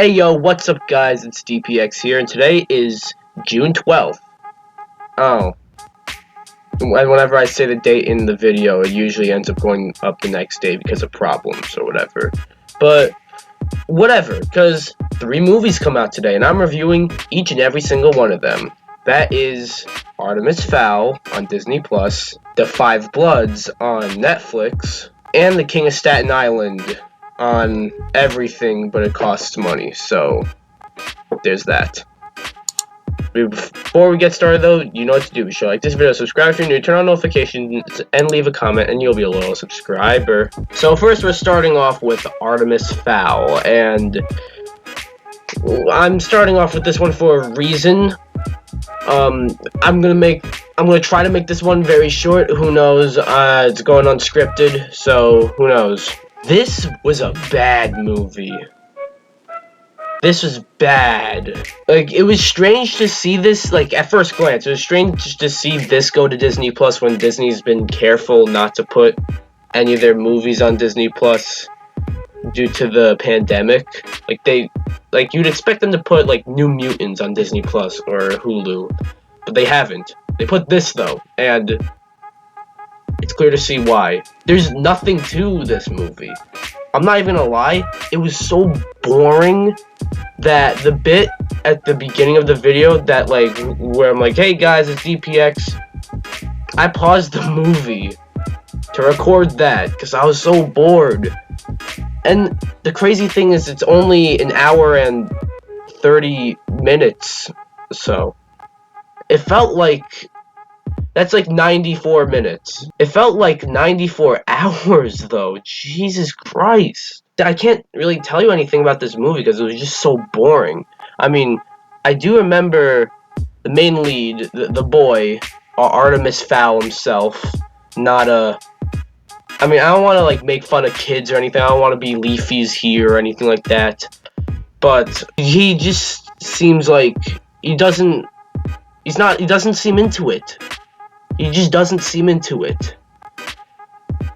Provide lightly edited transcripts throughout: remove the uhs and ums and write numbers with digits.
Hey yo, what's up guys, it's DPX here, and today is June 12th. Oh, and whenever I say the date in the video, it usually ends up going up the next day because of problems or whatever. But, whatever, because 3 movies come out today, and I'm reviewing each and every single one of them. That is Artemis Fowl on Disney+, The Five Bloods on Netflix, and The King of Staten Island on everything, but it costs money, so there's that. Before we get started though, you know what to do. Be sure to like this video, subscribe if you're new, turn on notifications, and leave a comment, and you'll be a little subscriber. So first we're starting off with Artemis Fowl, and I'm starting off with this one for a reason. I'm gonna try to make this one very short. Who knows? It's going unscripted, so who knows? This was a bad movie. This was bad. Like, it was strange to see this, like, at first glance, it was strange to see this go to Disney Plus when Disney's been careful not to put any of their movies on Disney Plus due to the pandemic. Like, you'd expect them to put, like, New Mutants on Disney Plus or Hulu, but they haven't. They put this, though, and it's clear to see why. There's nothing to this movie. I'm not even gonna lie, it was so boring that the bit at the beginning of the video that, like, where I'm like, hey guys, it's DPX, I paused the movie to record that because I was so bored. And the crazy thing is, it's only an hour and 30 minutes, so it felt like that's like 94 minutes. It felt like 94 hours, though. Jesus Christ. I can't really tell you anything about this movie because it was just so boring. I mean, I do remember the main lead, the boy, Artemis Fowl himself, not a... I mean, I don't want to, like, make fun of kids or anything. I don't want to be Leafy's here or anything like that. But he just seems like he doesn't seem into it. He just doesn't seem into it.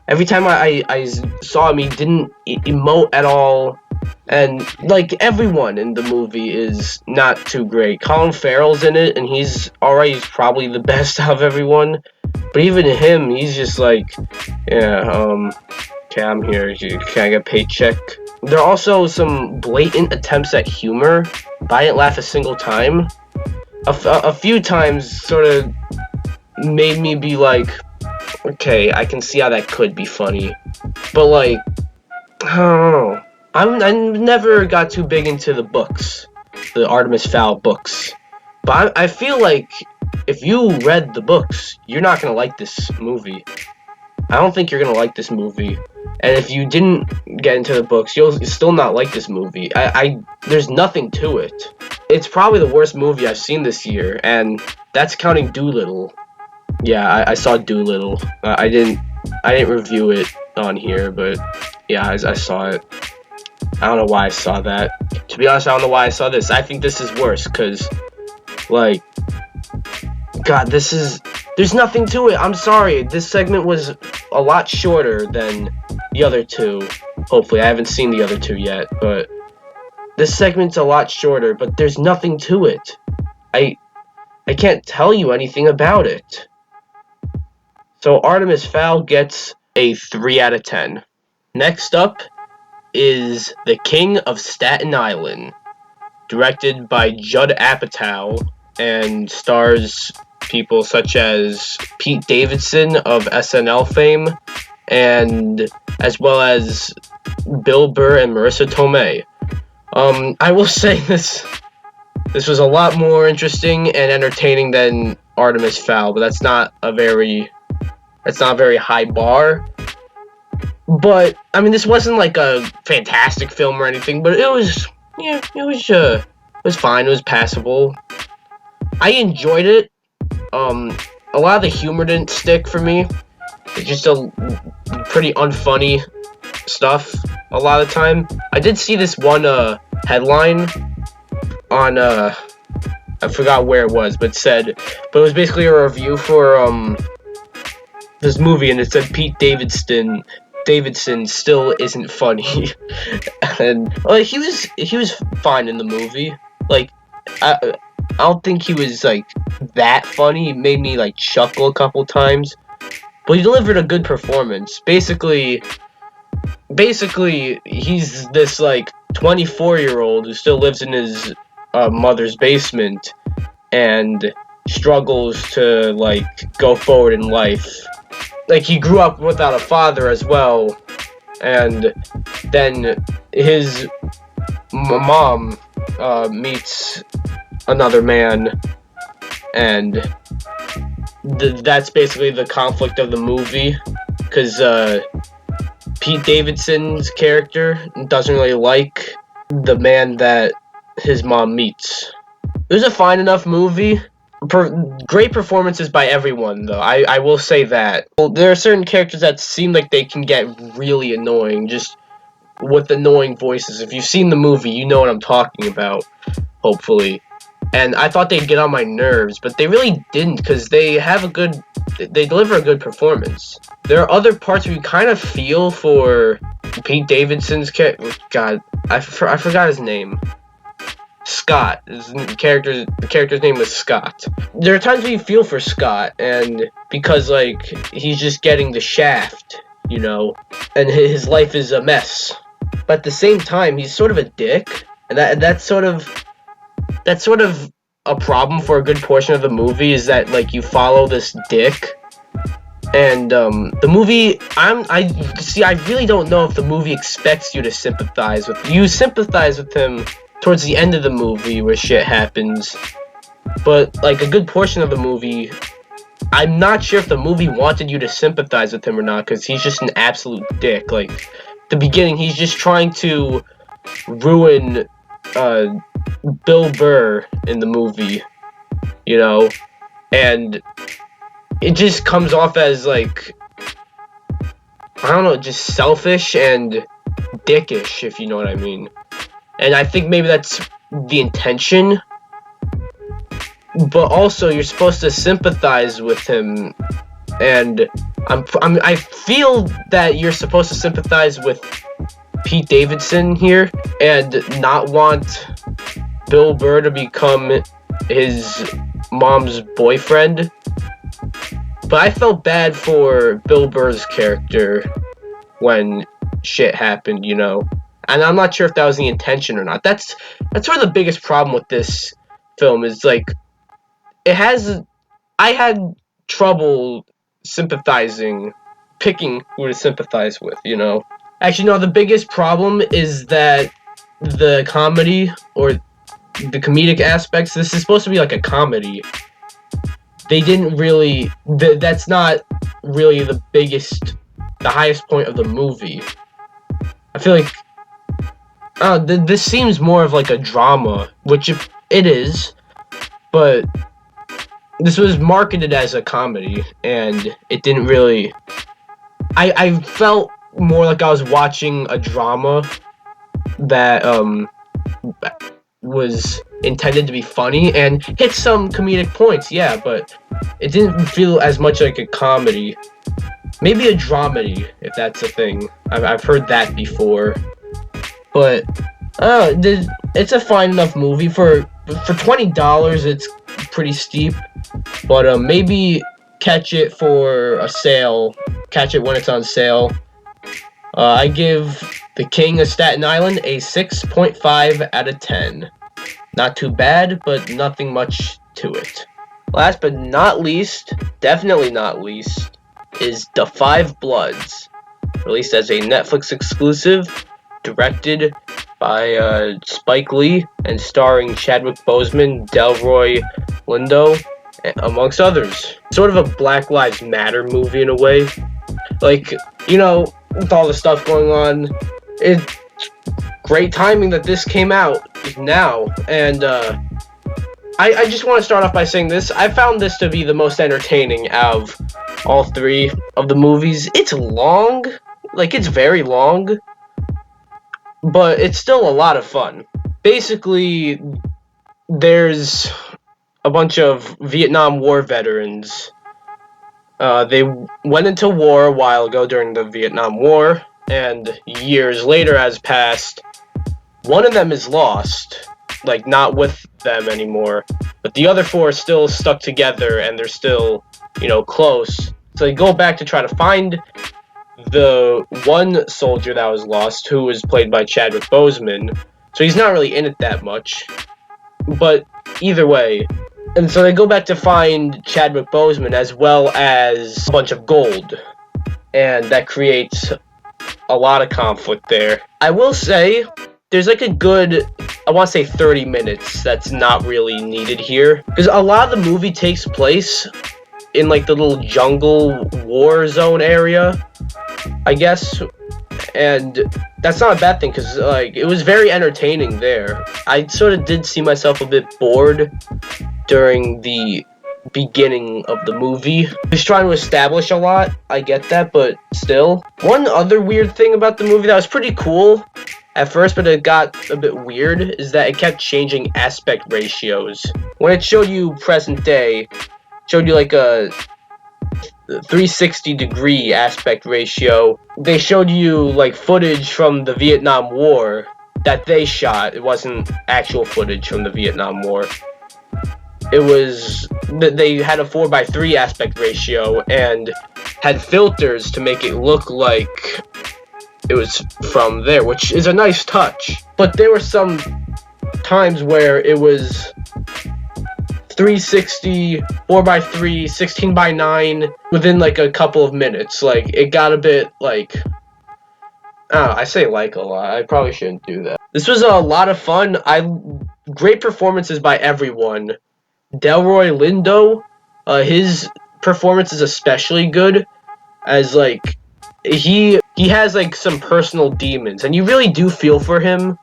Every time I saw him, he didn't emote at all. And, like, everyone in the movie is not too great. Colin Farrell's in it, and he's alright. He's probably the best out of everyone. But even him, he's just like, yeah, okay, I'm here. Can I get a paycheck? There are also some blatant attempts at humor, but I didn't laugh a single time. A few times sort of made me be like, okay, I can see how that could be funny. But, like, I don't know. I never got too big into the books, the Artemis Fowl books. But I feel like if you read the books, you're not going to like this movie. I don't think you're going to like this movie. And if you didn't get into the books, you'll still not like this movie. There's nothing to it. It's probably the worst movie I've seen this year, and that's counting Doolittle. Yeah, I saw Doolittle. I didn't review it on here, but yeah, I saw it. I don't know why I saw that. To be honest, I don't know why I saw this. I think this is worse, because, like, God, there's nothing to it. I'm sorry. This segment was a lot shorter than the other two. Hopefully, I haven't seen the other two yet, but this segment's a lot shorter, but there's nothing to it. I can't tell you anything about it. So Artemis Fowl gets a 3 out of 10. Next up is The King of Staten Island, directed by Judd Apatow, and stars people such as Pete Davidson of SNL fame, and as well as Bill Burr and Marissa Tomei. I will say this was a lot more interesting and entertaining than Artemis Fowl, but that's not a very high bar. But I mean, this wasn't like a fantastic film or anything, but it was fine. It was passable. I enjoyed it. A lot of the humor didn't stick for me. It's just a pretty unfunny stuff a lot of the time. I did see this one headline on I forgot where it was, but it was basically a review for this movie, and it said Pete Davidson Davidson still isn't funny. And like he was fine in the movie. Like I don't think he was like that funny. He made me like chuckle a couple times, but he delivered a good performance. Basically, he's this like 24-year-old who still lives in his mother's basement and struggles to like go forward in life. Like he grew up without a father as well, and then his mom meets another man, and that's basically the conflict of the movie, because Pete Davidson's character doesn't really like the man that his mom meets. It was a fine enough movie. Great performances by everyone, though. I will say that. Well, there are certain characters that seem like they can get really annoying, just with annoying voices. If you've seen the movie, you know what I'm talking about, hopefully. And I thought they'd get on my nerves, but they really didn't, because they deliver a good performance. There are other parts where you kind of feel for Pete Davidson's character. God, I forgot his name. Scott. The character's name was Scott. There are times where you feel for Scott, and because like he's just getting the shaft, you know, and his life is a mess. But at the same time, he's sort of a dick, and that's sort of a problem for a good portion of the movie, is that like you follow this dick. And the movie, I really don't know if the movie expects you to sympathize with. You sympathize with him towards the end of the movie where shit happens, but like a good portion of the movie, I'm not sure if the movie wanted you to sympathize with him or not, because he's just an absolute dick. Like, the beginning, he's just trying to ruin Bill Burr in the movie, you know, and it just comes off as like, I don't know, just selfish and dickish, if you know what I mean. And I think maybe that's the intention, but also you're supposed to sympathize with him, and I feel that you're supposed to sympathize with Pete Davidson here and not want Bill Burr to become his mom's boyfriend. But I felt bad for Bill Burr's character when shit happened, you know. And I'm not sure if that was the intention or not. That's sort of the biggest problem with this film, is like I had trouble picking who to sympathize with, you know. Actually, no, the biggest problem is that the comedy, or the comedic aspects, this is supposed to be like a comedy. They didn't really, that's not really the highest point of the movie. I feel like, this seems more of like a drama, which it is, but this was marketed as a comedy, and it didn't really, I felt more like I was watching a drama that, was intended to be funny and hit some comedic points, yeah, but it didn't feel as much like a comedy. Maybe a dramedy, if that's a thing. I've heard that before. But it's a fine enough movie for $20. It's pretty steep, but maybe catch it for a sale. Catch it when it's on sale. I give The King of Staten Island a 6.5 out of 10. Not too bad, but nothing much to it. Last but not least, definitely not least, is The Five Bloods, released as a Netflix exclusive, directed by Spike Lee, and starring Chadwick Boseman, Delroy Lindo, amongst others. Sort of a Black Lives Matter movie in a way. Like, you know, with all the stuff going on, it's great timing that this came out now, and I just want to start off by saying this. I found this to be the most entertaining out of all three of the movies. It's long, like it's very long, but it's still a lot of fun. Basically, there's a bunch of Vietnam War veterans They went into war a while ago during the Vietnam War, and years later has passed. One of them is lost, like not with them anymore, but the other four are still stuck together and they're still, close. So they go back to try to find the one soldier that was lost, who was played by Chadwick Boseman. So he's not really in it that much, but either way. And so they go back to find Chadwick Boseman as well as a bunch of gold. And that creates a lot of conflict there. I will say, there's like a good, I want to say 30 minutes that's not really needed here. Because a lot of the movie takes place in like the little jungle war zone area, I guess. And that's not a bad thing, because like it was very entertaining there. I sort of did see myself a bit bored during the beginning of the movie. He's trying to establish a lot, I get that, but still. One other weird thing about the movie that was pretty cool at first, but it got a bit weird, is that it kept changing aspect ratios. When it showed you present day, it showed you like a 360 degree aspect ratio. They showed you like footage from the Vietnam War that they shot. It wasn't actual footage from the Vietnam War. It was, they had a 4:3 aspect ratio and had filters to make it look like it was from there, which is a nice touch. But there were some times where it was 360, 4:3, 16:9 within like a couple of minutes. Like, it got a bit like, I say like a lot. I probably shouldn't do that. This was a lot of fun. Great performances by everyone. Delroy Lindo, his performance is especially good, as like he has like some personal demons, and you really do feel for him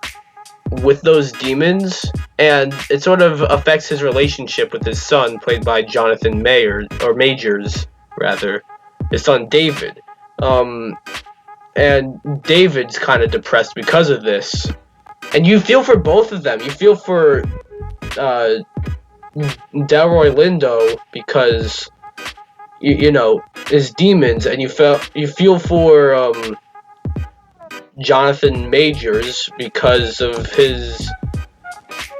with those demons, and it sort of affects his relationship with his son, played by Jonathan Majors, rather, his son David. And David's kind of depressed because of this, and you feel for both of them. You feel for Delroy Lindo because you know his demons, and you feel for Jonathan Majors because of his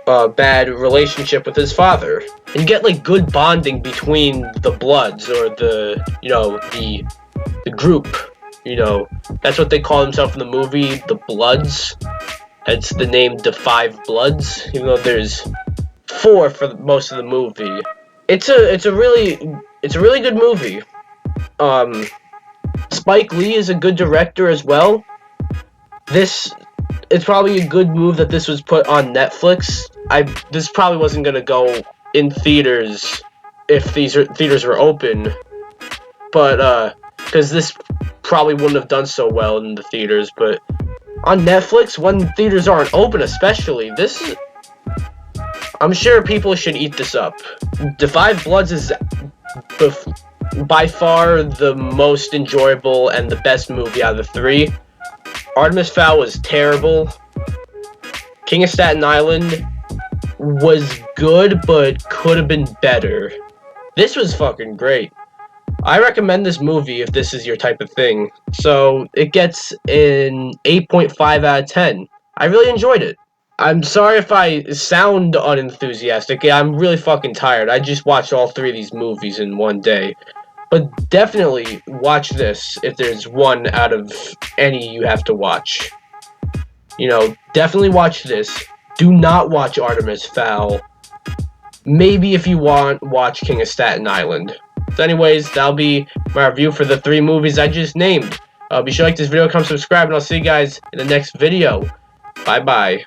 bad relationship with his father. And you get like good bonding between the Bloods, or the group. That's what they call themselves in the movie, the Bloods. That's the name, the Five Bloods, even though there's 4 for most of the movie. It's a really good movie. Spike Lee is a good director as well. It's probably a good move that this was put on Netflix. This probably wasn't gonna go in theaters if theaters were open, but because this probably wouldn't have done so well in the theaters. But on Netflix, when theaters aren't open, especially, I'm sure people should eat this up. The Five Bloods is by far the most enjoyable and the best movie out of the 3. Artemis Fowl was terrible. King of Staten Island was good, but could have been better. This was fucking great. I recommend this movie if this is your type of thing. So it gets an 8.5 out of 10. I really enjoyed it. I'm sorry if I sound unenthusiastic. I'm really fucking tired. I just watched all 3 of these movies in one day. But definitely watch this if there's one out of any you have to watch. Definitely watch this. Do not watch Artemis Fowl. Maybe if you want, watch King of Staten Island. So anyways, that'll be my review for the 3 movies I just named. Be sure to like this video, comment, subscribe, and I'll see you guys in the next video. Bye-bye.